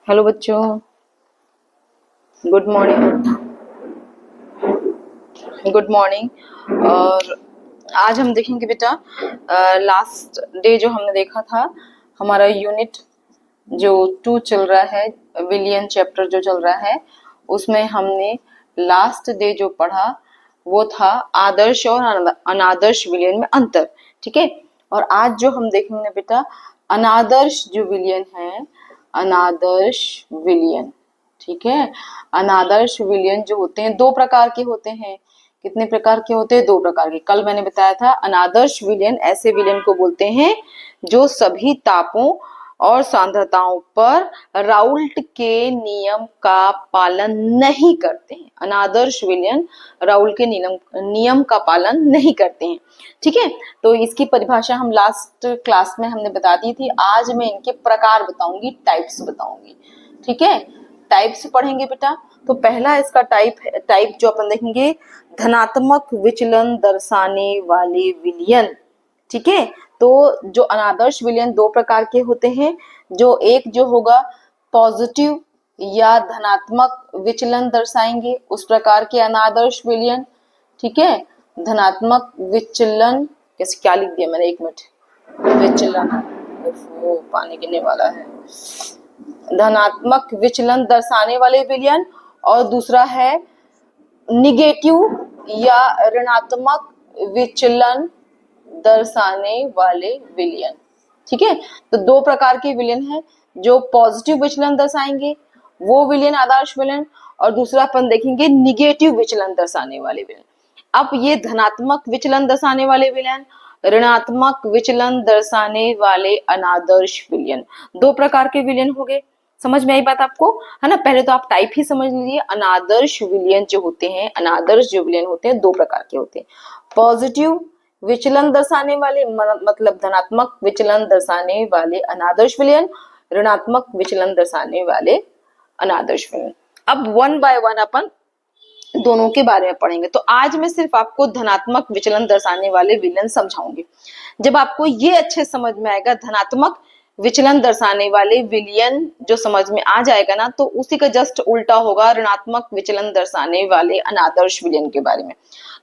Hello बच्चों, good morning. Good morning. और आज हम देखेंगे बेटा, लास्ट डे जो हमने देखा था, हमारा यूनिट जो 2 चल रहा है, विलियन चैप्टर जो चल रहा है, उसमें हमने लास्ट डे जो पढ़ा वो था आदर्श और अनादर्श विलियन में अंतर। ठीक है। और आज जो हम देखेंगे बेटा, अनादर्श जो विलियन है, अनादर्श विलियन। ठीक है। अनादर्श विलियन जो होते हैं 2 प्रकार के होते हैं। कितने प्रकार के होते हैं? 2 प्रकार के। कल मैंने बताया था अनादर्श विलियन ऐसे विलियन को बोलते हैं जो सभी तापों और सांद्रताओं पर राउल्ट के नियम का पालन नहीं करते हैं। अनादर्श विलियन राउल्ट के नियम का पालन नहीं करते हैं। ठीक है। तो इसकी परिभाषा हम लास्ट क्लास में हमने बता दी थी। आज मैं इनके प्रकार बताऊंगी, टाइप्स बताऊंगी। ठीक है। टाइप्स पढ़ेंगे बेटा। तो पहला इसका टाइप जो अपन देखेंगे, धनात्मक विचलन दर्शाने वाले विलियन। ठीक है। तो जो अनादर्श विलियन 2 प्रकार के होते हैं। जो एक जो होगा पॉजिटिव या धनात्मक विचलन दर्शाएंगे, उस प्रकार के अनादर्श विलियन। ठीक है। धनात्मक विचलन, कैसे क्या लिख दिया मैंने, 1 मिनट। विचलन, वो पानी गिरने वाला है। धनात्मक विचलन दर्शाने वाले विलियन, और दूसरा है निगेटिव या ऋणात्मक विचलन दर्शाने वाले विलियन। ठीक है। तो 2 प्रकार के विलियन है। जो पॉजिटिव विचलन दर्शाएंगे वो विलियन आदर्श विलियन, और दूसरा अपन देखेंगे निगेटिव विचलन दर्शाने वाले विलियन। अब ये धनात्मक विचलन दर्शाने वाले विलियन, ऋणात्मक विचलन दर्शाने वाले अनादर्श विलियन, 2 प्रकार के विलियन हो गए। समझ में आई बात आपको, है ना? पहले तो आप टाइप ही समझ लीजिए। अनादर्श विलियन जो होते हैं, अनादर्श जो विलियन होते हैं 2 प्रकार के होते हैं। पॉजिटिव विचलन दर्शाने वाले, मतलब धनात्मक विचलन दर्शाने वाले अनादर्श विलियन, ऋणात्मक विचलन दर्शाने वाले अनादर्श विलियन। अब 1 बाय 1 अपन दोनों के बारे में पढ़ेंगे। तो आज मैं सिर्फ आपको धनात्मक विचलन दर्शाने वाले विलियन समझाऊंगी। जब आपको ये अच्छे समझ में आएगा, धनात्मक विचलन दर्शाने वाले विलियन जो समझ में आ जाएगा ना, तो उसी का जस्ट उल्टा होगा ऋणात्मक विचलन दर्शाने वाले अनादर्श विलियन के बारे में।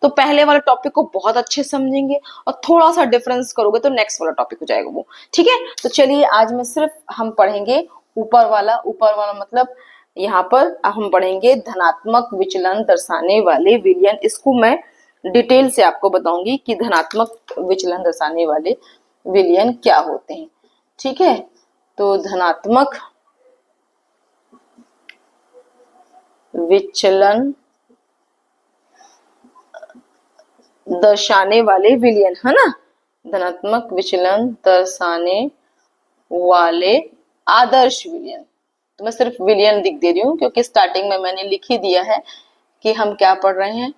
तो पहले वाले टॉपिक को बहुत अच्छे समझेंगे और थोड़ा सा डिफरेंस करोगे तो नेक्स्ट वाला टॉपिक हो जाएगा वो। ठीक है। तो चलिए आज में सिर्फ हम पढ़ेंगे ऊपर वाला मतलब यहाँ पर हम पढ़ेंगे धनात्मक विचलन दर्शाने वाले विलियन। इसको मैं डिटेल से आपको बताऊंगी कि धनात्मक विचलन दर्शाने वाले विलियन क्या होते हैं। ठीक है। तो धनात्मक विचलन दर्शाने वाले विलियन, है ना? धनात्मक विचलन दर्शाने वाले आदर्श विलियन। तो मैं सिर्फ विलियन लिख दे रही हूँ क्योंकि स्टार्टिंग में मैंने लिख ही दिया है कि हम क्या पढ़ रहे हैं,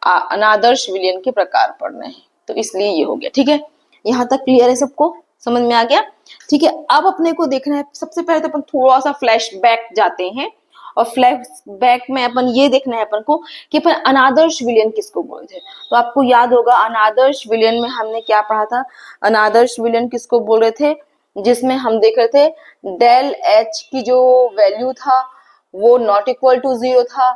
अनादर्श विलियन के प्रकार पढ़ रहे हैं, तो इसलिए ये हो गया। ठीक है। यहाँ तक क्लियर है? सबको समझ में आ गया? ठीक है। अब अपने को देखना है, सबसे पहले तो अपन थोड़ा सा फ्लैशबैक जाते हैं, और फ्लैशबैक में अपन ये देखना है अपन को कि अपन अनादर्श विलियन किसको बोलते थे। तो आपको याद होगा अनादर्श विलियन में हमने क्या पढ़ा था। अनादर्श विलियन किसको बोल रहे थे? जिसमें हम देख रहे थे डेल एच की जो वैल्यू था वो नॉट इक्वल टू 0 था।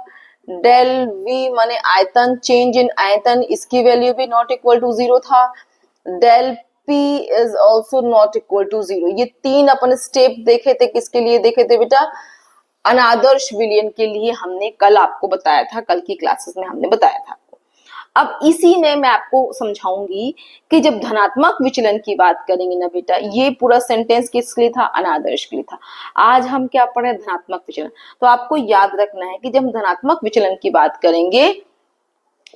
डेल वी माने आयतन, चेंज इन आयतन, इसकी वैल्यू भी नॉट इक्वल टू 0 था। Del P is also not equal to 0। ये 3 अपन स्टेप देखे थे। किसके लिए देखे थे बेटा? अनादर्श विलियन के लिए हमने कल आपको बताया था, कल की क्लासेस में हमने बताया था। अब इसी में मैं आपको समझाऊंगी कि जब धनात्मक विचलन की बात करेंगे ना बेटा, ये पूरा सेंटेंस किसके लिए था? अनादर्श के लिए था। आज हम क्या पढ़े? धनात्मक विचलन। तो आपको याद रखना है कि जब हम धनात्मक विचलन की बात करेंगे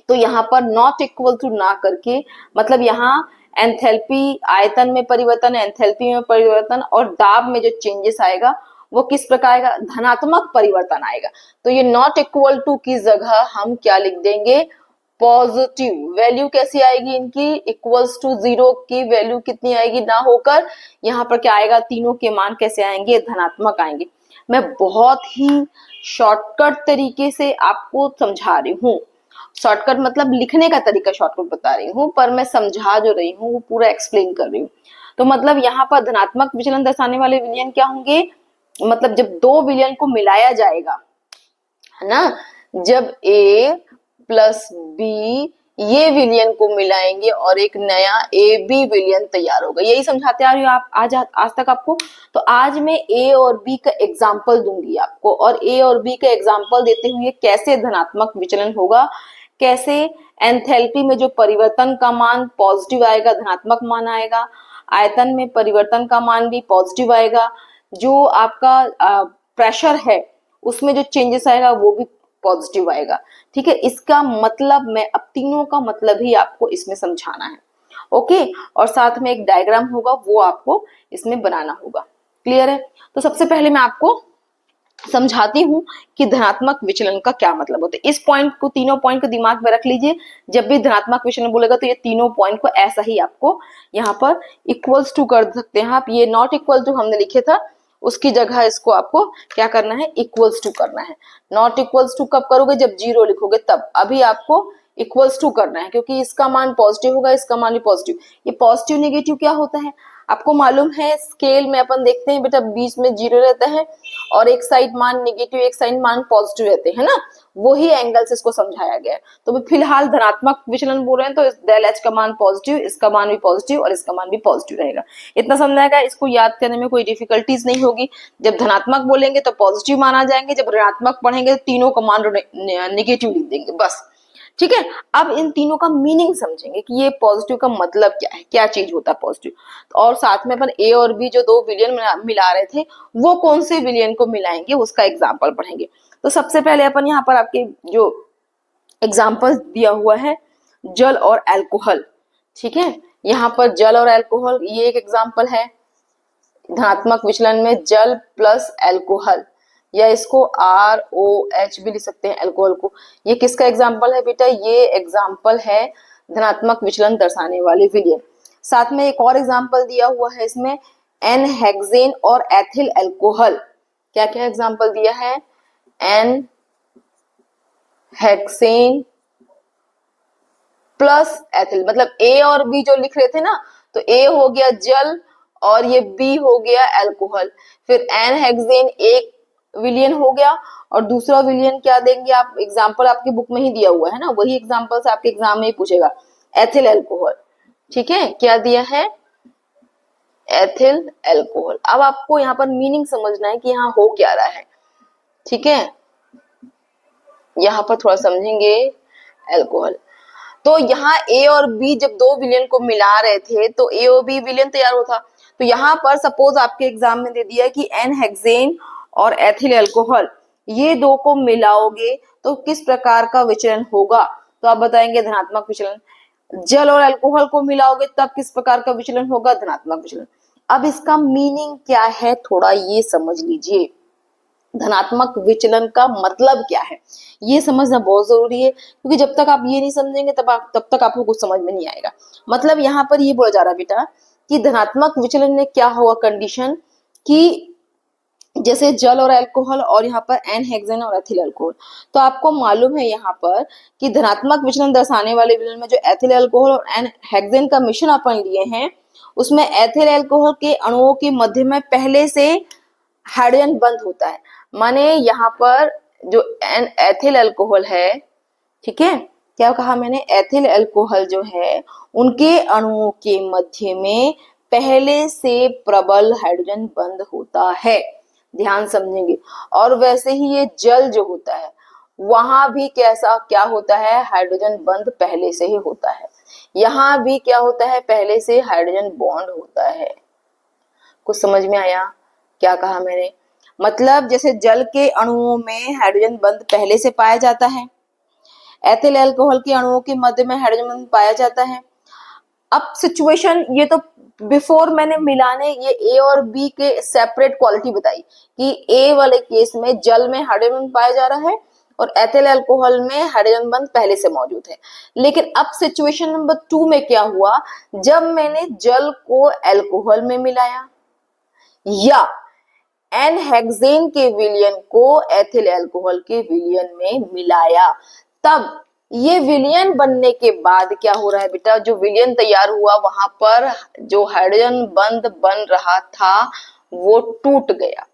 तो यहाँ पर नॉट इक्वल टू ना करके, मतलब यहाँ एंथैल्पी, आयतन में परिवर्तन, एंथैल्पी में परिवर्तन और दाब में जो चेंजेस आएगा वो किस प्रकार का? धनात्मक परिवर्तन आएगा। तो ये नॉट इक्वल टू की जगह हम क्या लिख देंगे? पॉजिटिव। वैल्यू कैसी आएगी इनकी? इक्वल्स टू 0 की वैल्यू कितनी आएगी? ना होकर यहाँ पर क्या आएगा? तीनों के मान कैसे आएंगे? धनात्मक आएंगे। मैं बहुत ही शॉर्टकट तरीके से आपको समझा रही हूँ। शॉर्टकट मतलब लिखने का तरीका शॉर्टकट बता रही हूँ, पर मैं समझा जो रही हूँ वो पूरा एक्सप्लेन कर रही हूँ। तो मतलब यहाँ पर धनात्मक विचलन दर्शाने वाले विलियन क्या होंगे? मतलब जब दो विलयन को मिलाया जाएगा, है ना, जब A प्लस बी ये विलयन को मिलाएंगे और एक नया ए बी विलयन तैयार होगा। यही समझाते आ रही हूँ आप आज तक आपको। तो आज मैं ए और बी का एग्जाम्पल दूंगी आपको, और ए और बी का एग्जाम्पल देते हुए कैसे धनात्मक विचलन होगा, कैसे एंथैल्पी में जो परिवर्तन का मान पॉजिटिव आएगा, धनात्मक मान आएगा, आयतन में परिवर्तन का मान भी पॉजिटिव आएगा, जो आपका प्रेशर है उसमें जो चेंजेस आएगा वो भी पॉजिटिव आएगा। ठीक है, इसका मतलब मैं अब तीनों का मतलब ही आपको इसमें समझाना है। ओके, और साथ में एक डायग्राम होगा वो आपको इसमें बनाना होगा। क्लियर है? तो सबसे पहले मैं आपको समझाती हूँ कि धनात्मक विचलन का क्या मतलब होता है। इस पॉइंट को, तीनों पॉइंट को दिमाग में रख लीजिए। जब भी धनात्मक विचलन बोलेगा तो ये तीनों पॉइंट को ऐसा ही आपको यहाँ पर इक्वल्स टू कर सकते हैं आप। ये नॉट इक्वल टू हमने लिखे था, उसकी जगह इसको आपको क्या करना है, इक्वल्स टू करना है। नॉट इक्वल्स टू कब करोगे, जब जीरो लिखोगे तब। अभी आपको इक्वल्स टू करना है, क्योंकि इसका मान पॉजिटिव होगा, इसका मान भी पॉजिटिव। ये पॉजिटिव नेगेटिव क्या होता है आपको मालूम है? स्केल में अपन देखते हैं बेटा, बीच में जीरो रहता है और एक साइड मान नेगेटिव, एक साइड मान पॉजिटिव रहते हैं ना, वही एंगल से इसको समझाया गया है। तो फिलहाल धनात्मक विचलन बोल रहे हैं तो डेल एच का मान पॉजिटिव, इसका मान भी पॉजिटिव और इसका मान भी पॉजिटिव रहेगा। इतना समझाएगा, इसको याद करने में कोई डिफिकल्टीज नहीं होगी। जब धनात्मक बोलेंगे तो पॉजिटिव मान आ जाएंगे, जब ऋणात्मक पढ़ेंगे तो तीनों का मान नेगेटिव लिख देंगे, बस। ठीक है, अब इन तीनों का मीनिंग समझेंगे कि ये पॉजिटिव का मतलब क्या है, क्या चीज होता है पॉजिटिव। और साथ में अपन ए और बी जो दो विलयन मिला रहे थे वो कौन से विलयन को मिलाएंगे उसका एग्जाम्पल पढ़ेंगे। तो सबसे पहले अपन यहाँ पर आपके जो एग्जाम्पल दिया हुआ है, जल और अल्कोहल। ठीक है, यहाँ पर जल और अल्कोहल ये एक एग्जाम्पल है धनात्मक विचलन में, जल प्लस अल्कोहल, या इसको ROH भी लिख सकते हैं अल्कोहल को। ये किसका एग्जाम्पल है बेटा, ये एग्जाम्पल है धनात्मक विचलन दर्शाने वाले विलयन। साथ में एक और एग्जाम्पल दिया हुआ है इसमें, एन हेक्सेन और एथिल अल्कोहल। क्या क्या एग्जाम्पल दिया है, एन हेक्सेन प्लस एथिल, मतलब ए और बी जो लिख रहे थे ना, तो ए हो गया जल और ये बी हो गया अल्कोहल। फिर एन हेक्सेन एक विलियन हो गया और दूसरा विलियन क्या देंगे आप, एग्जाम्पल आपकी बुक में ही दिया हुआ है ना, वही एग्जाम्पल से आपके एग्जाम में ही पूछेगा, एथिल अल्कोहल। ठीक है, क्या दिया है, एथिल अल्कोहल। अब आपको यहाँ पर मीनिंग समझना है कि यहाँ हो क्या रहा है। ठीक है, यहाँ पर थोड़ा समझेंगे अल्कोहल। तो यहाँ ए और बी जब दो विलयन को मिला रहे थे तो ए और बी विलयन तैयार होता। तो यहाँ पर सपोज आपके एग्जाम में दे दिया कि एन हेक्सेन और एथिल अल्कोहल ये दो को मिलाओगे तो किस प्रकार का विचलन होगा, तो आप बताएंगे धनात्मक विचलन। जल और अल्कोहल को मिलाओगे तब किस प्रकार का विचलन होगा, धनात्मक विचलन। अब इसका मीनिंग क्या है थोड़ा ये समझ लीजिए, धनात्मक विचलन का मतलब क्या है ये समझना बहुत जरूरी है, क्योंकि जब तक आप ये नहीं समझेंगे तब तक आपको कुछ समझ में नहीं आएगा। मतलब यहाँ पर ये बोला जा रहा है बेटा कि धनात्मक विचलन में क्या होगा कंडीशन, कि जैसे जल और अल्कोहल और यहाँ पर एन हेक्सेन और एथिल अल्कोहल, तो आपको मालूम है यहाँ पर कि धनात्मक विचलन दर्शाने वाले विचलन में जो एथिल अल्कोहल और एन हेक्सेन का मिश्रण अपन लिए हैं, उसमें एथिल अल्कोहल के अणुओं के मध्य में पहले से हाइड्रोजन बंद होता है। माने यहाँ पर जो एथिल अल्कोहल है, ठीक है, क्या कहा मैंने, एथिल अल्कोहल जो है उनके अणुओं के मध्य में पहले से प्रबल हाइड्रोजन बंद होता है, ध्यान समझेंगे। और वैसे ही ये जल जो होता है वहां भी कैसा क्या होता है, हाइड्रोजन बंद पहले से ही होता है। यहाँ भी क्या होता है, पहले से हाइड्रोजन बॉन्ड होता है। कुछ समझ में आया क्या कहा मैंने? मतलब जैसे जल के अणुओं में हाइड्रोजन बंध पहले से पाया जाता है, एथिल अल्कोहल के अणुओं के मध्य में हाइड्रोजन बंध पाया जाता है। अब सिचुएशन ये तो बिफोर मैंने मिलाने ये ए और बी के सेपरेट क्वालिटी बताई कि ए वाले केस में जल में हाइड्रोजन बंध पाया जा रहा है और एथिल अल्कोहल में हाइड्रोजन बंध पहले से मौजूद है। लेकिन अब सिचुएशन नंबर 2 में क्या हुआ, जब मैंने जल को अल्कोहल में मिलाया या एन हेक्सेन के विलयन को एथिल अल्कोहल के विलयन में मिलाया, तब ये विलयन बनने के बाद क्या हो रहा है बेटा, जो विलयन तैयार हुआ वहां पर जो हाइड्रोजन बंध बन रहा था वो टूट गया।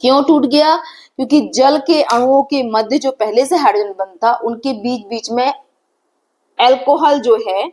क्यों टूट गया? क्योंकि जल के अणुओं के मध्य जो पहले से हाइड्रोजन बंध था उनके बीच बीच में अल्कोहल जो है,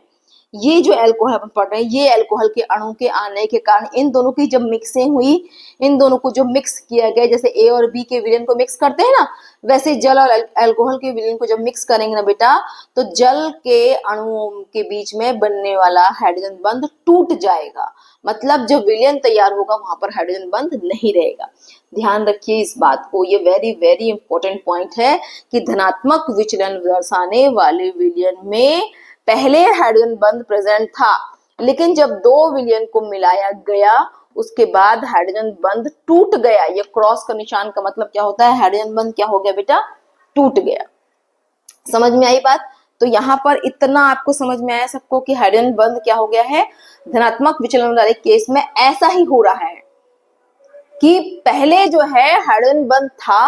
ये जो अल्कोहल अपन पढ़ रहे हैं, ये अल्कोहल के अणु के आने के कारण इन दोनों की जब मिक्सिंग हुई, इन दोनों को जो मिक्स किया गया, जैसे ए और बी के विलयन को मिक्स करते हैं ना, वैसे जल और अल्कोहल के विलयन को जब मिक्स करेंगे ना बेटा, तो जल के अणुओं के बीच में बनने वाला हाइड्रोजन बंध टूट जाएगा। मतलब जब विलयन तैयार होगा वहां पर हाइड्रोजन बंध नहीं रहेगा। ध्यान रखिए इस बात को, ये वेरी वेरी इंपॉर्टेंट पॉइंट है कि धनात्मक विचलन दर्शाने वाले विलयन में पहले हाइड्रोजन बंध प्रेजेंट था, लेकिन जब दो विलयन को मिलाया गया उसके बाद हाइड्रोजन बंध टूट गया। ये क्रॉस का निशान का मतलब क्या होता है? हाइड्रोजन बंध क्या हो गया बेटा? टूट गया। समझ में आई बात? तो यहाँ पर इतना आपको समझ में आया सबको कि हाइड्रोजन बंध क्या हो गया है? धनात्मक विचलन वाले केस में ऐसा ही हो रहा है कि पहले जो है हाइड्रोजन बंध था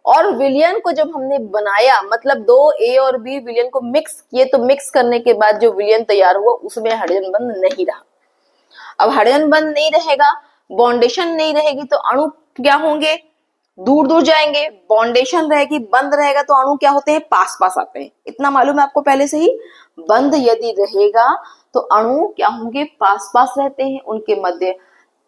और विलयन को जब हमने बनाया, मतलब दो ए और बी विलयन को मिक्स किए, तो मिक्स करने के बाद जो विलयन तैयार हुआ उसमें हाइड्रोजन बंध नहीं रहा। अब हाइड्रोजन बंध नहीं रहेगा, बॉन्डेशन नहीं रहेगी, तो अणु क्या होंगे? दूर दूर जाएंगे। बॉन्डेशन रहेगी, बंद रहेगा तो अणु क्या होते हैं? पास पास आते हैं। इतना मालूम है आपको पहले से ही। बंद यदि रहेगा तो अणु क्या होंगे? पास पास रहते हैं, उनके मध्य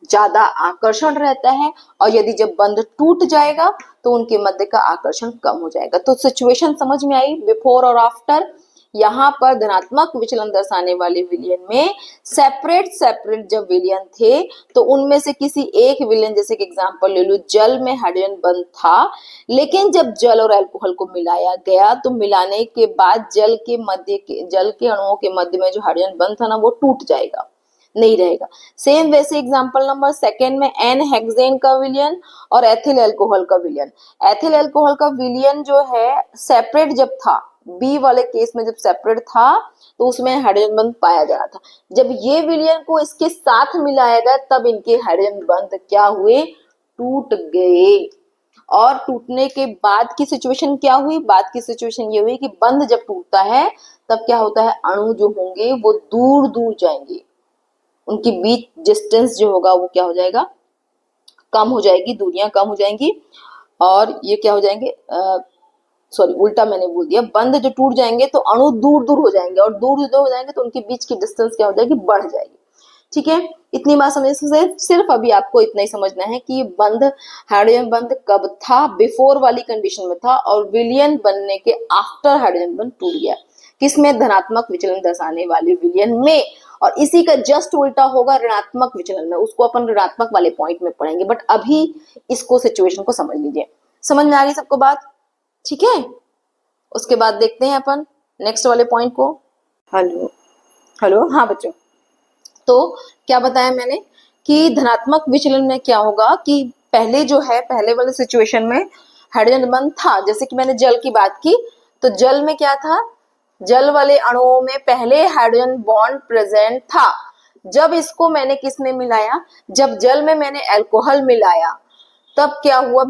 ज्यादा आकर्षण रहता है, और यदि जब बंध टूट जाएगा तो उनके मध्य का आकर्षण कम हो जाएगा। तो सिचुएशन समझ में आई बिफोर और आफ्टर। यहाँ पर धनात्मक विचलन दर्शाने वाले विलयन में सेपरेट सेपरेट जब विलयन थे तो उनमें से किसी एक विलयन, जैसे कि एग्जांपल ले लो, जल में हाइड्रोजन बंध था, लेकिन जब जल और अल्कोहल को मिलाया गया तो मिलाने के बाद जल के अणुओं के मध्य में जो हाइड्रोजन बंध था ना वो टूट जाएगा, नहीं रहेगा। सेम वैसे एग्जांपल नंबर सेकेंड में एन हेक्सेन का विलयन और एथिल अल्कोहल का विलयन। एथिल अल्कोहल का विलयन जो है सेपरेट जब था, बी वाले केस में जब सेपरेट था तो उसमें हाइड्रोजन बंध पाया जा रहा था। जब ये विलयन को इसके साथ मिलाया गया तब इनके हाइड्रोजन बंध क्या हुए? टूट गए। और टूटने के बाद की सिचुएशन क्या हुई? बाद की सिचुएशन ये हुई कि बंध जब टूटता है तब क्या होता है? अणु जो होंगे वो दूर दूर जाएंगे, उनकी बीच डिस्टेंस जो होगा वो क्या हो जाएगा? कम हो जाएगी, दूरियां कम हो जाएंगी, और ये क्या हो जाएंगे? सॉरी, उल्टा मैंने बोल दिया। बंध जो टूट जाएंगे तो अणु दूर दूर हो जाएंगे, और दूर दूर हो जाएंगे तो उनके बीच की डिस्टेंस क्या हो जाएगी? बढ़ जाएगी। ठीक है, इतनी बात समझने से सिर्फ अभी आपको इतना ही समझना है कि बंध, हाइड्रोजन बंध कब था? बिफोर वाली कंडीशन में था, और विलयन बनने के आफ्टर हाइड्रोजन बंध टूट गया। किसमें? धनात्मक विचलन दर्शाने वाले विलयन में। और इसी का जस्ट उल्टा होगा ऋणात्मक विचलन में, उसको अपन ऋणात्मक वाले पॉइंट में पढ़ेंगे, बट अभी इसको सिचुएशन को समझ लीजिए। समझ में आ गई सबको बात? ठीक है, उसके बाद देखते हैं अपन नेक्स्ट वाले पॉइंट को। हेलो हेलो, हाँ बच्चों, तो क्या बताया मैंने कि धनात्मक विचलन में क्या होगा कि पहले जो है, पहले वाले सिचुएशन में हाइड्रोजन बंध था। जैसे कि मैंने जल की बात की, तो जल में क्या था? जल वाले अणुओं में पहले हाइड्रोजन बॉन्ड प्रेजेंट था। जब इसको मैंने किस में मिलाया? जब जल में मैंने अल्कोहल मिलाया तब क्या हुआ?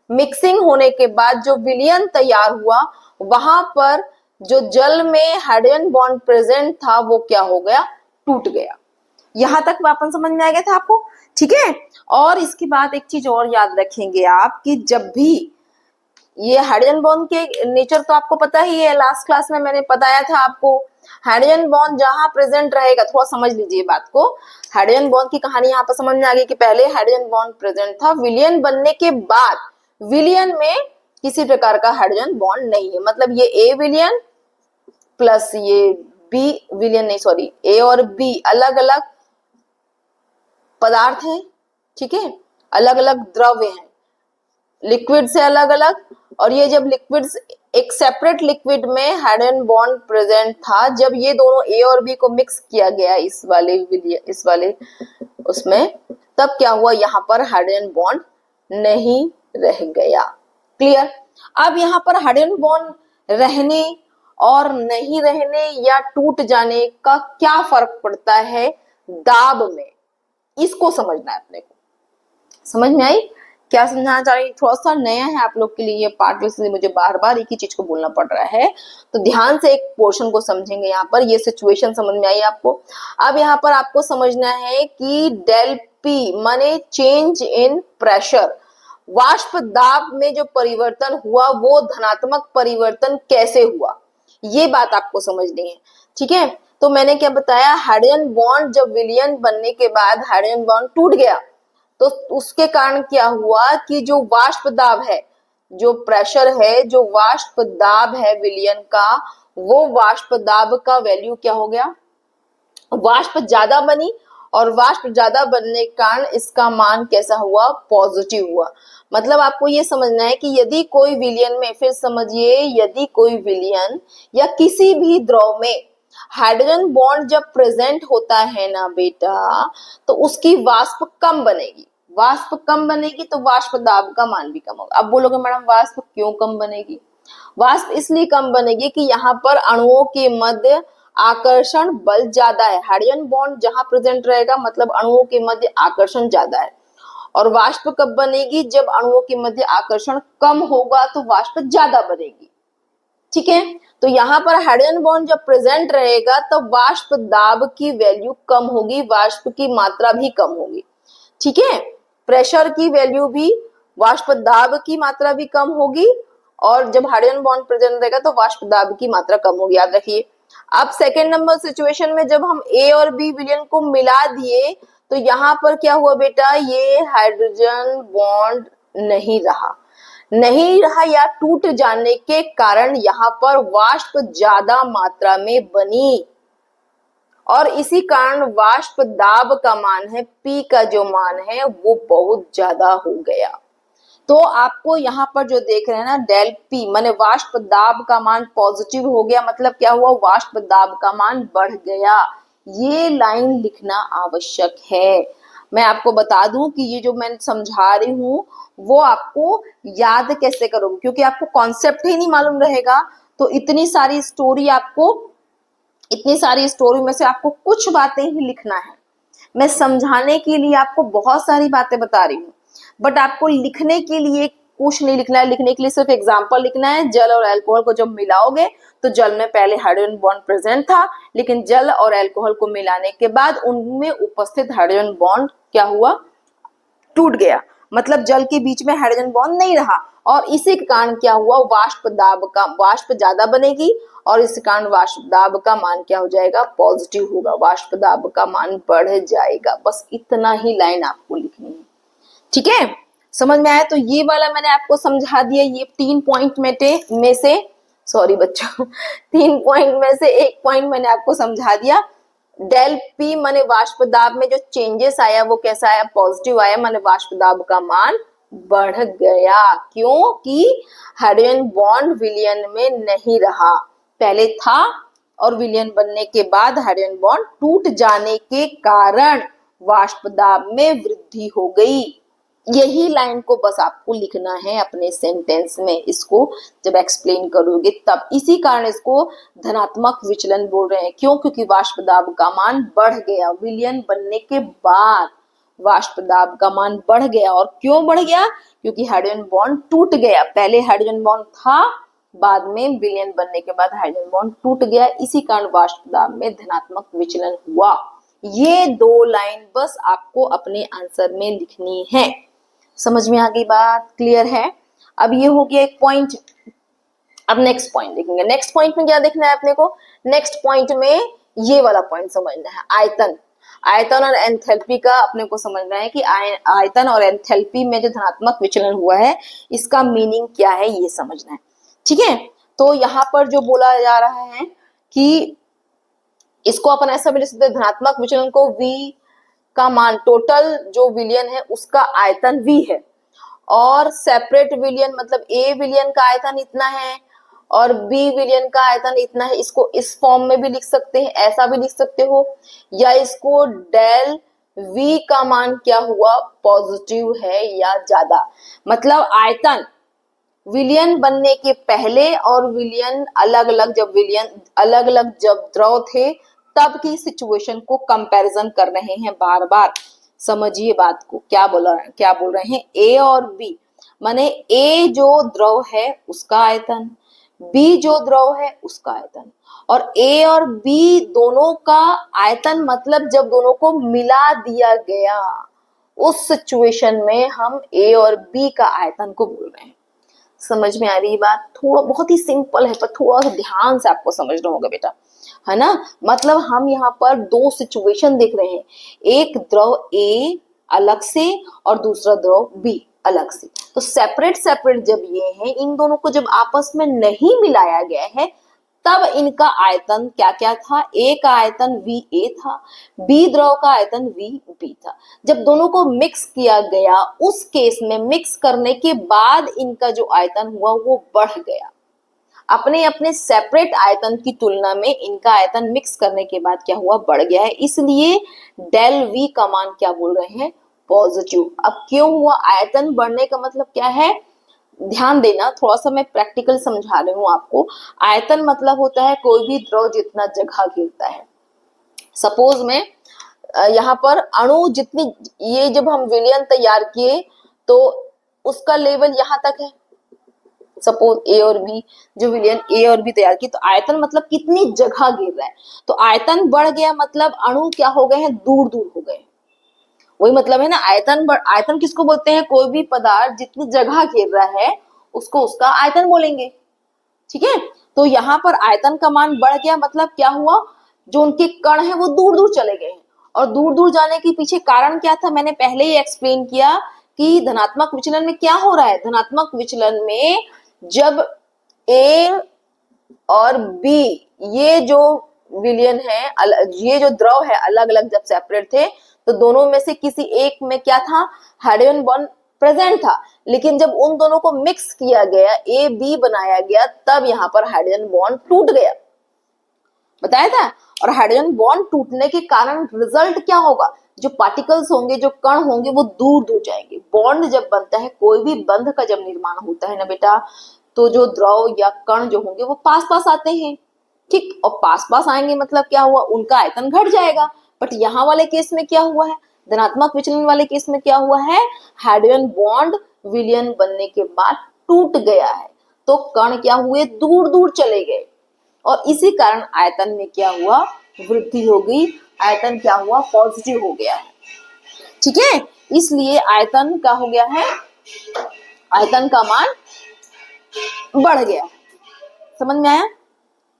मिक्सिंग होने के बाद जो विलयन तैयार हुआ वहां पर जो जल में हाइड्रोजन बॉन्ड प्रेजेंट था वो क्या हो गया? टूट गया। यहां तक वापस समझ में आ गया था आपको? ठीक है। और इसके बाद एक चीज और याद रखेंगे आप कि जब भी ये हाइड्रोजन बॉन्ड के नेचर तो आपको पता ही है, लास्ट क्लास में मैंने बताया था आपको। हाइड्रोजन बॉन्ड जहां प्रेजेंट रहेगा, थोड़ा समझ लीजिए बात को, हाइड्रोजन बॉन्ड की कहानी यहाँ पर समझ में आ गई कि पहले हाइड्रोजन बॉन्ड प्रेजेंट था, विलयन बनने के बाद विलयन में किसी प्रकार का हाइड्रोजन बॉन्ड नहीं है। मतलब ये ए विलयन प्लस ये बी विलयन, नहीं सॉरी, ए और बी अलग अलग पदार्थ हैं, ठीक है, अलग अलग द्रव्य हैं, लिक्विड से अलग अलग। और ये जब लिक्विड्स, एक सेपरेट लिक्विड में हाइड्रोजन बॉन्ड प्रेजेंट था, जब ये दोनों ए और बी को मिक्स किया गया इस वाले उसमें, तब क्या हुआ? यहाँ पर हाइड्रोजन बॉन्ड नहीं रह गया। क्लियर? अब यहाँ पर हाइड्रोजन बॉन्ड रहने और नहीं रहने या टूट जाने का क्या फर्क पड़ता है दाब में, इसको समझना है अपने को। समझ में आई? क्या समझाना चाह रही? थोड़ा सा नया है आप लोग के लिए ये पार्ट, इसलिए मुझे बार बार एक ही चीज को बोलना पड़ रहा है, तो ध्यान से एक पोर्शन को समझेंगे। यहाँ पर ये सिचुएशन समझ में आई आपको? अब यहाँ पर आपको समझना है कि डेल पी माने चेंज इन प्रेशर। वाष्प दाब में जो परिवर्तन हुआ वो धनात्मक परिवर्तन कैसे हुआ, ये बात आपको समझनी है। ठीक है, तो मैंने क्या बताया, हाइड्रोजन बॉन्ड जब विलयन बनने के बाद हाइड्रोजन बॉन्ड टूट गया तो उसके कारण क्या हुआ कि जो वाष्प दाब है, जो प्रेशर है, जो वाष्प दाब है विलयन का, वो वाष्प दाब का वैल्यू क्या हो गया, वाष्प ज्यादा बनी, और वाष्प ज्यादा बनने के कारण इसका मान कैसा हुआ, पॉजिटिव हुआ। मतलब आपको ये समझना है कि यदि कोई विलयन में, फिर समझिए, यदि कोई विलयन या किसी भी द्रव में हाइड्रोजन बॉन्ड जब प्रेजेंट होता है ना बेटा, तो उसकी वाष्प कम बनेगी। वाष्प कम बनेगी तो वाष्प दाब का मान भी कम होगा। अब बोलोगे मैडम वाष्प क्यों कम बनेगी? वाष्प इसलिए कम बनेगी कि यहाँ पर अणुओं के मध्य आकर्षण बल ज्यादा है। हाइड्रोजन बॉन्ड जहां प्रेजेंट रहेगा मतलब अणुओं के मध्य आकर्षण ज्यादा है। और वाष्प कब बनेगी? जब अणुओं के मध्य आकर्षण कम होगा तो वाष्प ज्यादा बनेगी। ठीक है, तो यहाँ पर हाइड्रोजन बॉन्ड जब प्रेजेंट रहेगा तो वाष्प दाब की वैल्यू कम होगी, वाष्प की मात्रा भी कम होगी। ठीक है, प्रेशर की वैल्यू भी, वाष्प दाब की मात्रा भी कम होगी, और जब हाइड्रोजन बॉन्ड प्रेजेंट रहेगा तो वाष्प दाब की मात्रा कम होगी, याद रखिए। अब सेकेंड नंबर सिचुएशन में जब हम ए और बी विलयन को मिला दिए तो यहाँ पर क्या हुआ बेटा, ये हाइड्रोजन बॉन्ड नहीं रहा या टूट जाने के कारण यहाँ पर वाष्प ज्यादा मात्रा में बनी, और इसी कारण वाष्प दाब का मान है, पी का जो मान है वो बहुत ज्यादा हो गया। तो आपको यहाँ पर जो देख रहे हैं ना, डेल पी माने वाष्प दाब का मान पॉजिटिव हो गया, मतलब क्या हुआ, वाष्प दाब का मान बढ़ गया। ये लाइन लिखना आवश्यक है। मैं आपको बता दूं कि ये जो मैं समझा रही हूँ वो आपको याद कैसे करोगे, क्योंकि आपको कॉन्सेप्ट ही नहीं मालूम रहेगा तो इतनी सारी स्टोरी में से आपको कुछ बातें ही लिखना है। मैं समझाने के लिए आपको बहुत सारी बातें बता रही हूँ, बट आपको लिखने के लिए कुछ नहीं लिखना है। लिखने के लिए सिर्फ एग्जाम्पल लिखना है। जल और अल्कोहल को जब मिलाओगे तो जल में पहले हाइड्रोजन बॉन्ड प्रेजेंट था, लेकिन जल और अल्कोहल को मिलाने के बाद उनमें उपस्थित हाइड्रोजन बॉन्ड क्या हुआ, टूट गया। मतलब जल के बीच में हाइड्रोजन बॉन्ड नहीं रहा, और इसी के कारण क्या हुआ, वाष्प ज्यादा बनेगी, और इस कारण वाष्प दाब का मान क्या हो जाएगा, पॉजिटिव होगा, वाष्प दाब का मान बढ़ जाएगा। बस इतना ही लाइन आपको लिखनी है। ठीक है, समझ में आया? तो ये वाला मैंने आपको समझा दिया। ये 3 पॉइंट में से सॉरी बच्चों 3 पॉइंट में से एक पॉइंट मैंने आपको समझा दिया। डेल पी माने वाष्प दाब में जो चेंजेस आया वो कैसा आया, पॉजिटिव आया, माने वाष्प दाब का मान बढ़ गया। क्योंकि हाइड्रोजन बॉन्ड विलयन में नहीं रहा, पहले था, और विलयन बनने के बाद हाइड्रोजन बॉन्ड टूट जाने के कारण वाष्प दाब में वृद्धि हो गई। यही लाइन को बस आपको लिखना है अपने सेंटेंस में। इसको जब एक्सप्लेन करोगे तब, इसी कारण इसको धनात्मक विचलन बोल रहे हैं। क्यों? क्योंकि वाष्प दाब का मान बढ़ गया, विलयन बनने के बाद वाष्प दाब का मान बढ़ गया। और क्यों बढ़ गया? क्योंकि हाइड्रोजन बॉन्ड टूट गया। पहले हाइड्रोजन बॉन्ड था, बाद में विलयन बनने के बाद हाइड्रोजन बॉन्ड टूट गया, इसी कारण वाष्प दाब में धनात्मक विचलन हुआ। ये 2 लाइन बस आपको अपने आंसर में लिखनी है। समझ में आ गई बात? क्लियर है? अब ये हो गया एक पॉइंट। अब नेक्स्ट पॉइंट देखेंगे। नेक्स्ट पॉइंट में क्या देखना है अपने को? नेक्स्ट पॉइंट में ये वाला पॉइंट समझना है, आयतन और एंथैल्पी का अपने को समझना है कि आयतन और एंथैल्पी में जो धनात्मक विचलन हुआ है इसका मीनिंग क्या है, ये समझना है। ठीक है, तो यहाँ पर जो बोला जा रहा है कि इसको अपन ऐसा भी लिख सकते हैं, धनात्मक विचलन को V का मान, टोटल जो विलयन है उसका आयतन V है, और सेपरेट विलयन मतलब A विलयन का आयतन इतना है और B विलयन का आयतन इतना है। इसको इस फॉर्म में भी लिख सकते हैं, ऐसा भी लिख सकते हो, या इसको डेल V का मान क्या हुआ, पॉजिटिव है या ज्यादा। मतलब आयतन विलयन बनने के पहले और विलयन अलग अलग जब द्रव थे तब की सिचुएशन को कंपैरिजन कर रहे हैं बार बार। समझिए बात को, क्या बोल रहे हैं, ए और बी माने ए जो द्रव है उसका आयतन, बी जो द्रव है उसका आयतन, और ए और बी दोनों का आयतन मतलब जब दोनों को मिला दिया गया उस सिचुएशन में हम ए और बी का आयतन को बोल रहे हैं। समझ में आ रही बात? थोड़ा बहुत ही सिंपल है, पर थोड़ा सा ध्यान से आपको समझना होगा बेटा, है ना। मतलब हम यहाँ पर दो सिचुएशन देख रहे हैं, एक द्रव ए अलग से और दूसरा द्रव बी अलग से। तो सेपरेट सेपरेट जब ये हैं, इन दोनों को जब आपस में नहीं मिलाया गया है, तब इनका आयतन क्या क्या था? ए का आयतन वी ए था, बी द्रव का आयतन वी बी था। जब दोनों को मिक्स किया गया, उस केस में मिक्स करने के बाद इनका जो आयतन हुआ वो बढ़ गया। अपने अपने सेपरेट आयतन की तुलना में इनका आयतन मिक्स करने के बाद क्या हुआ? बढ़ गया है। इसलिए डेल वी का मान क्या बोल रहे हैं? पॉजिटिव। अब क्यों हुआ? आयतन बढ़ने का मतलब क्या है? ध्यान देना, थोड़ा सा मैं प्रैक्टिकल समझा रही हूँ आपको। आयतन मतलब होता है कोई भी द्रव जितना जगह घेरता है। सपोज में यहाँ पर अणु जितनी, ये जब हम विलयन तैयार किए तो उसका लेवल यहाँ तक है। सपोज ए और बी, जो विलयन ए और बी तैयार की, तो आयतन मतलब कितनी जगह घेर रहा है। तो आयतन बढ़ गया मतलब अणु क्या हो गए हैं? दूर दूर हो गए। वही मतलब है ना, आयतन किसको बोलते हैं? कोई भी पदार्थ जितनी जगह घेर रहा है उसको उसका आयतन बोलेंगे। ठीक है, तो यहाँ पर आयतन का मान बढ़ गया मतलब क्या हुआ? जो उनके कण है वो दूर दूर चले गए हैं। और दूर दूर जाने के पीछे कारण क्या था? मैंने पहले ही एक्सप्लेन किया कि धनात्मक विचलन में क्या हो रहा है। धनात्मक विचलन में जब ए और बी, ये जो विलयन है, ये जो द्रव है, अलग अलग जब सेपरेट थे तो दोनों में से किसी एक में क्या था? हाइड्रोजन बॉन्ड प्रेजेंट था। लेकिन जब उन दोनों को मिक्स किया गया, ए बी बनाया गया, तब यहाँ पर हाइड्रोजन बॉन्ड टूट गया, बताया था। और हाइड्रोजन बॉन्ड टूटने के कारण रिजल्ट क्या होगा? जो पार्टिकल्स होंगे, जो कण होंगे, वो दूर दूर जाएंगे। बॉन्ड जब बनता है, कोई भी बंध का जब निर्माण होता है ना बेटा, तो जो द्रव या कण जो होंगे वो पास पास आते हैं। ठीक, और पास पास आएंगे मतलब क्या हुआ? उनका आयतन घट जाएगा। बट यहाँ वाले केस में क्या हुआ है? धनात्मक विचलन वाले केस में क्या हुआ है? हाइड्रोजन बॉन्ड विलयन बनने के बाद टूट गया है, तो कण क्या हुए? दूर दूर चले गए। और इसी कारण आयतन में क्या हुआ? वृद्धि हो गई। आयतन क्या हुआ? पॉजिटिव हो गया है। ठीक है, इसलिए आयतन क्या हो गया है? आयतन का मान बढ़ गया। समझ में आया?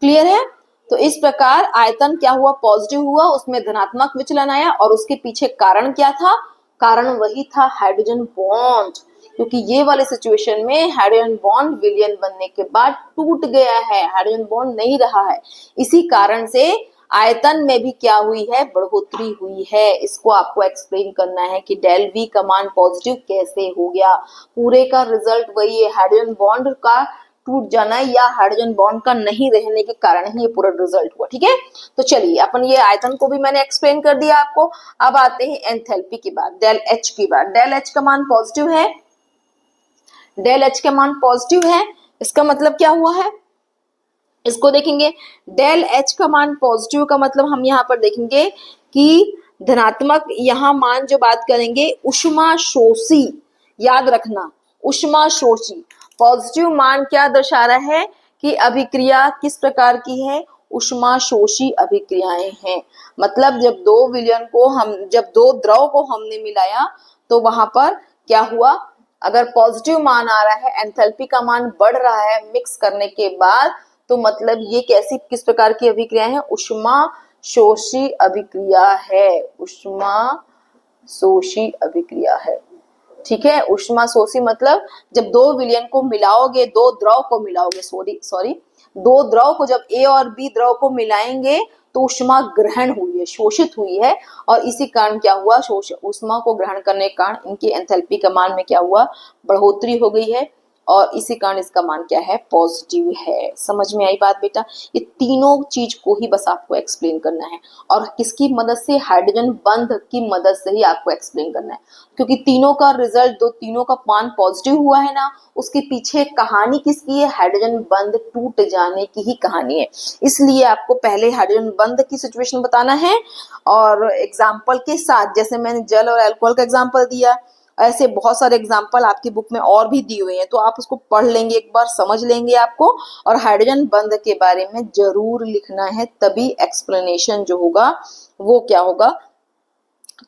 क्लियर है? तो इस प्रकार आयतन क्या हुआ? पॉजिटिव हुआ, उसमें धनात्मक विचलन आया। और उसके पीछे कारण क्या था? कारण वही था हाइड्रोजन बॉन्ड, क्योंकि ये वाले सिचुएशन में हाइड्रोजन बॉन्ड विलयन बनने के बाद टूट गया है, हाइड्रोजन बॉन्ड नहीं रहा है। इसी कारण से आयतन में भी क्या हुई है? बढ़ोतरी हुई है। इसको आपको एक्सप्लेन करना है कि डेल वी का मान पॉजिटिव कैसे हो गया। पूरे का रिजल्ट वही है, हाइड्रोजन बॉन्ड का टूट जाना या हाइड्रोजन बॉन्ड का नहीं रहने के कारण ही ये पूरा रिजल्ट हुआ। ठीक है, तो चलिए अपन ये आयतन को भी मैंने एक्सप्लेन कर दिया आपको। अब आते हैं एंथैल्पी की बात, डेल एच की बात। डेल एच का मान पॉजिटिव है, डेल एच का मान पॉजिटिव है, इसका मतलब क्या हुआ है? इसको देखेंगे, डेल एच का मान पॉजिटिव का मतलब हम यहाँ पर देखेंगे कि धनात्मक, यहाँ मान जो बात करेंगे ऊष्मा शोषी, याद रखना ऊष्मा शोषी। पॉजिटिव मान क्या दर्शा रहा है? कि अभिक्रिया किस प्रकार की है? ऊष्मा शोषी अभिक्रियाएं हैं। मतलब जब दो द्रव को हमने मिलाया तो वहां पर क्या हुआ? अगर पॉजिटिव मान आ रहा है, एंथैल्पी का मान बढ़ रहा है मिक्स करने के बाद, तो मतलब ये किस प्रकार की अभिक्रिया है? ऊष्मा शोषी अभिक्रिया है। ऊष्मा शोषी अभिक्रिया है। ठीक है, ऊष्मा शोषी मतलब जब दो विलयन को मिलाओगे, दो द्रव को मिलाओगे, दो द्रव को जब ए और बी द्रव को मिलाएंगे तो ऊष्मा ग्रहण हुई है, शोषित हुई है। और इसी कारण क्या हुआ? ऊष्मा को ग्रहण करने के कारण इनकी एंथैल्पी का मान में क्या हुआ? बढ़ोतरी हो गई है। और इसी कारण इसका मान क्या है? पॉजिटिव है। समझ में आई बात बेटा? ये तीनों चीज को ही बस आपको एक्सप्लेन करना है, और किसकी मदद से? हाइड्रोजन बंध की मदद से ही आपको एक्सप्लेन करना है, क्योंकि तीनों का रिजल्ट, तीनों का मान पॉजिटिव हुआ है ना, उसके पीछे कहानी किसकी है? हाइड्रोजन बंध टूट जाने की ही कहानी है। इसलिए आपको पहले हाइड्रोजन बंध की सिचुएशन बताना है, और एग्जाम्पल के साथ, जैसे मैंने जल और अल्कोहल का एग्जाम्पल दिया, ऐसे बहुत सारे एग्जाम्पल आपकी बुक में और भी दिए हुए हैं, तो आप उसको पढ़ लेंगे, एक बार समझ लेंगे आपको। और हाइड्रोजन बंध के बारे में जरूर लिखना है, तभी एक्सप्लेनेशन जो होगा वो क्या होगा?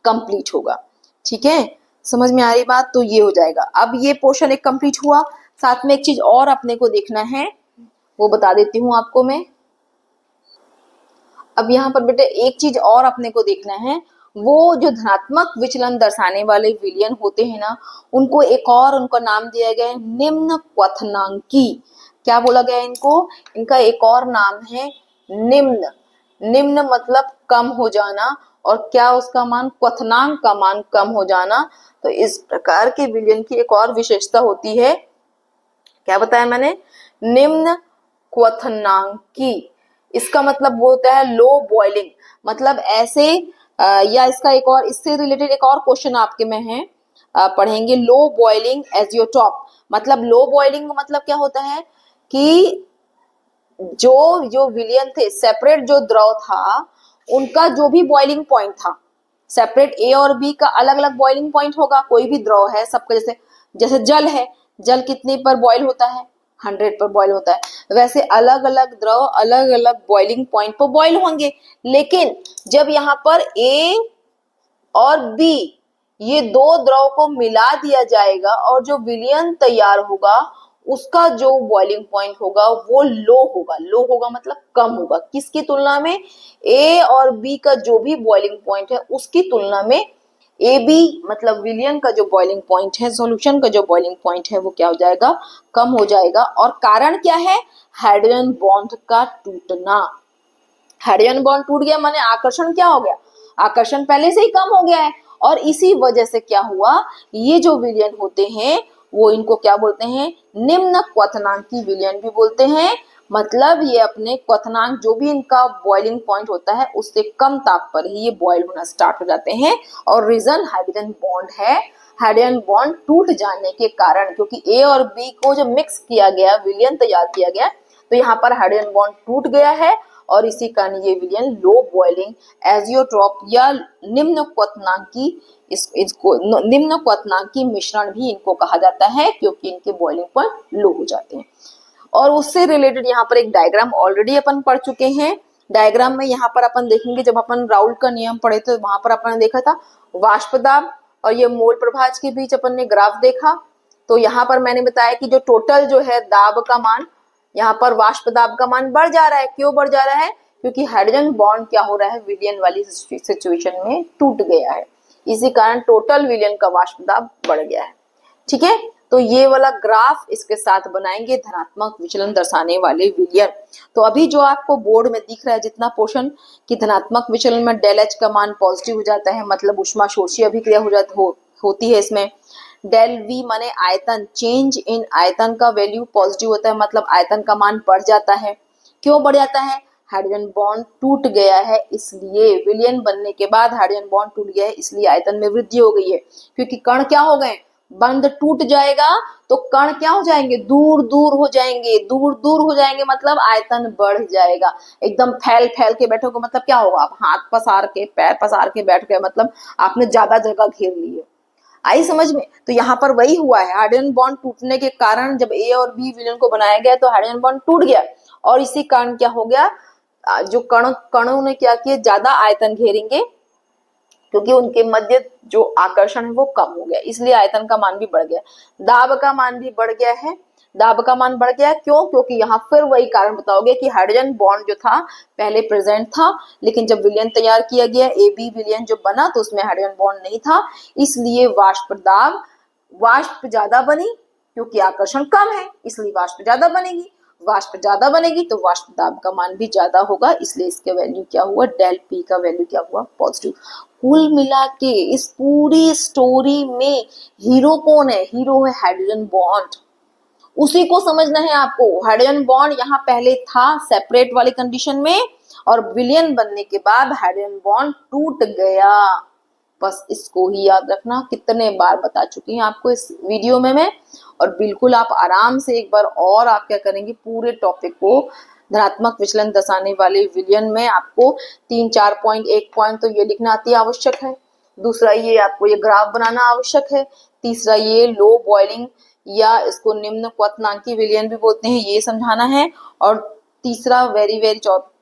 कंप्लीट होगा। ठीक है, समझ में आ रही बात? तो ये हो जाएगा। अब ये पोर्शन एक कंप्लीट हुआ। साथ में एक चीज और अपने को देखना है, वो बता देती हूँ आपको मैं। अब यहाँ पर बेटे एक चीज और अपने को देखना है, वो जो धनात्मक विचलन दर्शाने वाले विलयन होते हैं ना, उनको एक और उनका नाम दिया गया है निम्न क्वथनांकी। क्या बोला गया है इनको? इनका एक और नाम है निम्न। निम्न मतलब कम हो जाना, और क्या उसका मान? क्वथनांक का मान कम हो जाना। तो इस प्रकार के विलयन की एक और विशेषता होती है, क्या बताया मैंने? निम्न क्वथनांकी। इसका मतलब वो होता है लो बॉइलिंग, मतलब ऐसे या इसका एक और इससे रिलेटेड एक और क्वेश्चन आपके में है, पढ़ेंगे लो बॉइलिंग एजियोटॉप। मतलब लो बॉइलिंग मतलब क्या होता है कि जो जो विलयन थे, सेपरेट जो द्रव था, उनका जो भी बॉइलिंग पॉइंट था, सेपरेट ए और बी का अलग अलग बॉइलिंग पॉइंट होगा। कोई भी द्रव है सबका, जैसे जैसे जल है, जल कितने पर बॉइल होता है? 100 पर बॉइल होता है। वैसे अलग अलग द्रव अलग अलग बॉइलिंग पॉइंट पर बॉइल होंगे, लेकिन जब यहाँ पर ए और बी ये दो द्रव को मिला दिया जाएगा और जो विलयन तैयार होगा उसका जो बॉइलिंग पॉइंट होगा वो लो होगा। लो होगा मतलब कम होगा, किसकी तुलना में? ए और बी का जो भी बॉइलिंग पॉइंट है उसकी तुलना में ए बी मतलब विलयन का जो बॉइलिंग पॉइंट है, सॉल्यूशन का जो बॉइलिंग पॉइंट है, वो क्या हो जाएगा? कम हो जाएगा। और कारण क्या है? हाइड्रोजन बॉन्ड का टूटना। हाइड्रोजन बॉन्ड टूट गया माने आकर्षण क्या हो गया? आकर्षण पहले से ही कम हो गया है, और इसी वजह से क्या हुआ? ये जो विलयन होते हैं वो इनको क्या बोलते हैं? निम्न क्वथनांकी विलयन भी बोलते हैं। मतलब ये अपने क्वथनांक जो भी इनका बॉइलिंग पॉइंट होता है उससे कम ताप पर ही ये बॉइल होना स्टार्ट हो जाते हैं। और रीजन हाइड्रोजन बॉन्ड है। हाइड्रोजन बॉन्ड टूट जाने के कारण, क्योंकि ए और बी को जब मिक्स किया गया, विलयन तैयार किया गया, तो यहाँ पर हाइड्रोजन बॉन्ड टूट गया है, और इसी कारण ये विलयन लो बॉइलिंग एजियोट्रॉप या निम्न क्वथनांकी, इसको निम्न क्वथनांकी मिश्रण भी इनको कहा जाता है, क्योंकि इनके बॉइलिंग पॉइंट लो हो जाते हैं। और उससे रिलेटेड यहाँ पर एक डायग्राम ऑलरेडी अपन पढ़ चुके हैं। डायग्राम में यहाँ पर अपन देखेंगे, जब अपन राउल्ट का नियम पढ़े थे वहां पर अपन ने देखा था वाष्प दाब और ये मोल प्रभाज के बीच अपन ने ग्राफ देखा। तो यहाँ पर मैंने बताया कि जो टोटल जो है दाब का मान, यहाँ पर वाष्प दाब का मान बढ़ जा रहा है। क्यों बढ़ जा रहा है? क्योंकि हाइड्रोजन बॉन्ड क्या हो रहा है? विलयन वाली सिचुएशन में टूट गया है, इसी कारण टोटल विलयन का वाष्प दाब बढ़ गया है। ठीक है, तो ये वाला ग्राफ इसके साथ बनाएंगे धनात्मक विचलन दर्शाने वाले विलयन। तो अभी जो आपको बोर्ड में दिख रहा है जितना पोर्शन कि धनात्मक विचलन में डेल एच का मान पॉजिटिव हो जाता है, मतलब उष्मा शोषी अभिक्रिया होती है इसमें। डेल वी माने आयतन, चेंज इन आयतन का वैल्यू पॉजिटिव होता है, मतलब आयतन का मान बढ़ जाता है। क्यों बढ़ जाता है? हाइड्रोजन बॉन्ड टूट गया है, इसलिए विलयन बनने के बाद हाइड्रोजन बॉन्ड टूट गया है, इसलिए आयतन में वृद्धि हो गई है। क्योंकि कण क्या हो गए? बंध टूट जाएगा तो कण क्या हो जाएंगे? दूर दूर हो जाएंगे। दूर दूर हो जाएंगे मतलब आयतन बढ़ जाएगा। एकदम फैल फैल के बैठोगे मतलब क्या होगा? आप हाथ पसार के, पैर पसार के बैठ गए, मतलब आपने ज्यादा जगह घेर ली है। आई समझ में? तो यहाँ पर वही हुआ है, हाइड्रोजन बॉन्ड टूटने के कारण जब ए और बी विलयन को बनाया गया तो हाइड्रोजन बॉन्ड टूट गया, और इसी कारण क्या हो गया? जो कणों ने क्या किया? ज्यादा आयतन घेरेंगे, क्योंकि उनके मध्य जो आकर्षण है वो कम हो गया, इसलिए आयतन का मान भी बढ़ गया। दाब का मान भी बढ़ गया है। दाब का मान बढ़ गया क्यों? क्योंकि यहाँ फिर वही कारण बताओगे कि हाइड्रोजन बॉन्ड जो था पहले प्रेजेंट था, लेकिन जब विलयन तैयार किया गया, ए बी विलयन जो बना, तो उसमें हाइड्रोजन बॉन्ड नहीं था, इसलिए वाष्प ज्यादा बनी, क्योंकि आकर्षण कम है इसलिए वाष्प ज्यादा बनेगी। वाष्प ज्यादा बनेगी तो वाष्प दाब का मान भी ज्यादा होगा, इसलिए इसके वैल्यू क्या हुआ? डेल पी का वैल्यू क्या हुआ? पॉजिटिव। कुल मिला के इस पूरी स्टोरी में हीरो कौन है? हीरो है हाइड्रोजन बॉन्ड। उसी को समझना है आपको। हाइड्रोजन बॉन्ड यहाँ पहले था सेपरेट वाली कंडीशन में, और विलयन बनने के बाद हाइड्रोजन बॉन्ड टूट गया। बस इसको ही याद रखना, कितने बार बता चुकी हूँ आपको इस वीडियो में मैं। और बिल्कुल आप आराम से एक बार और आप क्या करेंगे, पूरे टॉपिक को धनात्मक विचलन दर्शाने वाले विलयन में आपको 3-4 पॉइंट, 1 पॉइंट तो ये लिखना अति आवश्यक है। दूसरा ये आपको ये ग्राफ बनाना आवश्यक है। तीसरा ये लो बॉइलिंग या इसको निम्न क्वथनांकी विलयन भी बोलते हैं, ये समझाना है। और तीसरा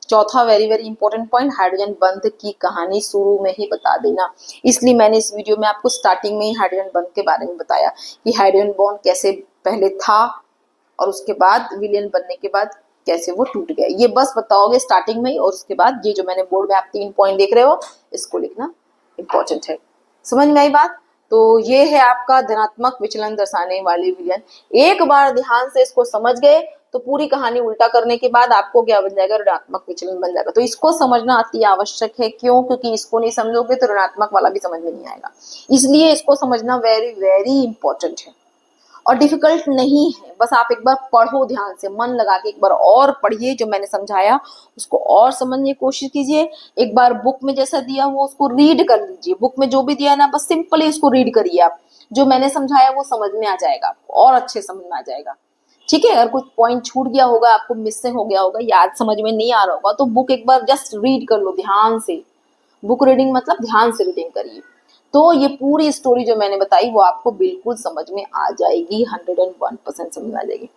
चौथा very very important point, hydrogen बंध की कहानी शुरू में ही बता देना। इसलिए मैंने इस वीडियो में आपको स्टार्टिंग में ही हाइड्रोजन बंध के बारे में बताया कि हाइड्रोजन बॉन्ड कैसे पहले था और उसके बाद विलयन बनने के बाद कैसे वो टूट गया। ये बस बताओगे स्टार्टिंग में ही, और उसके बाद ये जो मैंने बोर्ड में आप 3 पॉइंट देख रहे हो इसको लिखना इंपॉर्टेंट है। समझ में आई बात? तो ये है आपका धनात्मक विचलन दर्शाने वाले विलयन। एक बार ध्यान से इसको समझ गए तो पूरी कहानी उल्टा करने के बाद आपको क्या बन जाएगा, ऋणात्मक विचलन बन जाएगा। तो इसको समझना अति आवश्यक है। क्यों? क्योंकि इसको नहीं समझोगे तो ऋणात्मक वाला भी समझ में नहीं आएगा। इसलिए इसको समझना वेरी वेरी इंपॉर्टेंट है और डिफिकल्ट नहीं है। बस आप एक बार पढ़ो, ध्यान से मन लगा के एक बार और पढ़िए, जो मैंने समझाया उसको और समझने की कोशिश कीजिए। एक बार बुक में जैसा दिया हुआ उसको रीड कर लीजिए। बुक में जो भी दिया ना बस सिंपली उसको रीड करिए। आप जो मैंने समझाया वो समझ में आ जाएगा आपको, और अच्छे समझ में आ जाएगा। ठीक है? अगर कुछ पॉइंट छूट गया होगा, आपको मिसिंग हो गया होगा, याद समझ में नहीं आ रहा होगा, तो बुक एक बार जस्ट रीड कर लो ध्यान से। बुक रीडिंग मतलब ध्यान से रीडिंग करिए, तो ये पूरी स्टोरी जो मैंने बताई वो आपको बिल्कुल समझ में आ जाएगी, 101% समझ में आ जाएगी।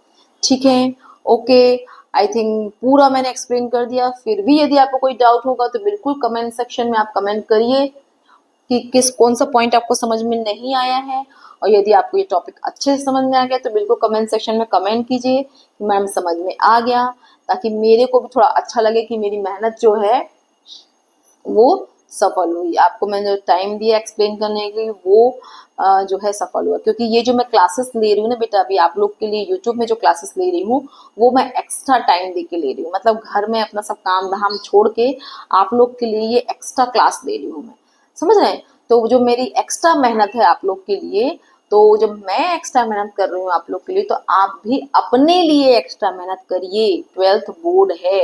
ठीक है, ओके, आई थिंक पूरा मैंने एक्सप्लेन कर दिया। फिर भी यदि आपको कोई डाउट होगा तो बिल्कुल कमेंट सेक्शन में आप कमेंट करिए कि कौन सा पॉइंट आपको समझ में नहीं आया है। और यदि आपको ये टॉपिक अच्छे से समझ में आ गया तो बिल्कुल कमेंट सेक्शन में कमेंट कीजिए कि मैम समझ में आ गया, ताकि मेरे को भी थोड़ा अच्छा लगे कि मेरी मेहनत जो है वो सफल हुई। आपको मैंने जो टाइम दिया एक्सप्लेन करने के लिए वो जो है सफल हुआ। क्योंकि ये जो मैं क्लासेस ले रही हूँ ना बेटा, अभी आप लोग के लिए यूट्यूब में जो क्लासेस ले रही हूँ वो मैं एक्स्ट्रा टाइम दे के ले रही हूँ। मतलब घर में अपना सब काम धाम छोड़ के आप लोग के लिए ये एक्स्ट्रा क्लास ले रही हूँ मैं, समझ रहे हैं? तो जो मेरी एक्स्ट्रा मेहनत है आप लोग के लिए, तो जब मैं एक्स्ट्रा मेहनत कर रही हूँ आप लोग के लिए, तो आप भी अपने लिए एक्स्ट्रा मेहनत करिए। 12th बोर्ड है,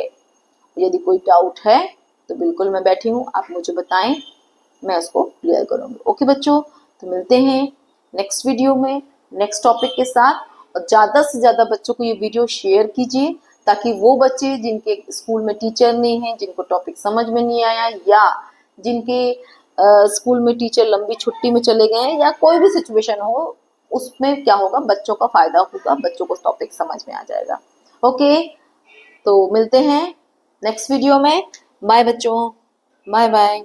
यदि कोई डाउट है तो बिल्कुल मैं बैठी हूँ, आप मुझे बताएं, मैं उसको क्लियर करूँगी। ओके बच्चों, तो मिलते हैं नेक्स्ट वीडियो में नेक्स्ट टॉपिक के साथ। और ज़्यादा से ज़्यादा बच्चों को ये वीडियो शेयर कीजिए, ताकि वो बच्चे जिनके स्कूल में टीचर नहीं है, जिनको टॉपिक समझ में नहीं आया, या जिनके स्कूल में टीचर लंबी छुट्टी में चले गए हैं, या कोई भी सिचुएशन हो, उसमें क्या होगा, बच्चों का फायदा होगा, बच्चों को टॉपिक समझ में आ जाएगा। ओके, तो मिलते हैं नेक्स्ट वीडियो में। बाय बच्चों, बाय बाय।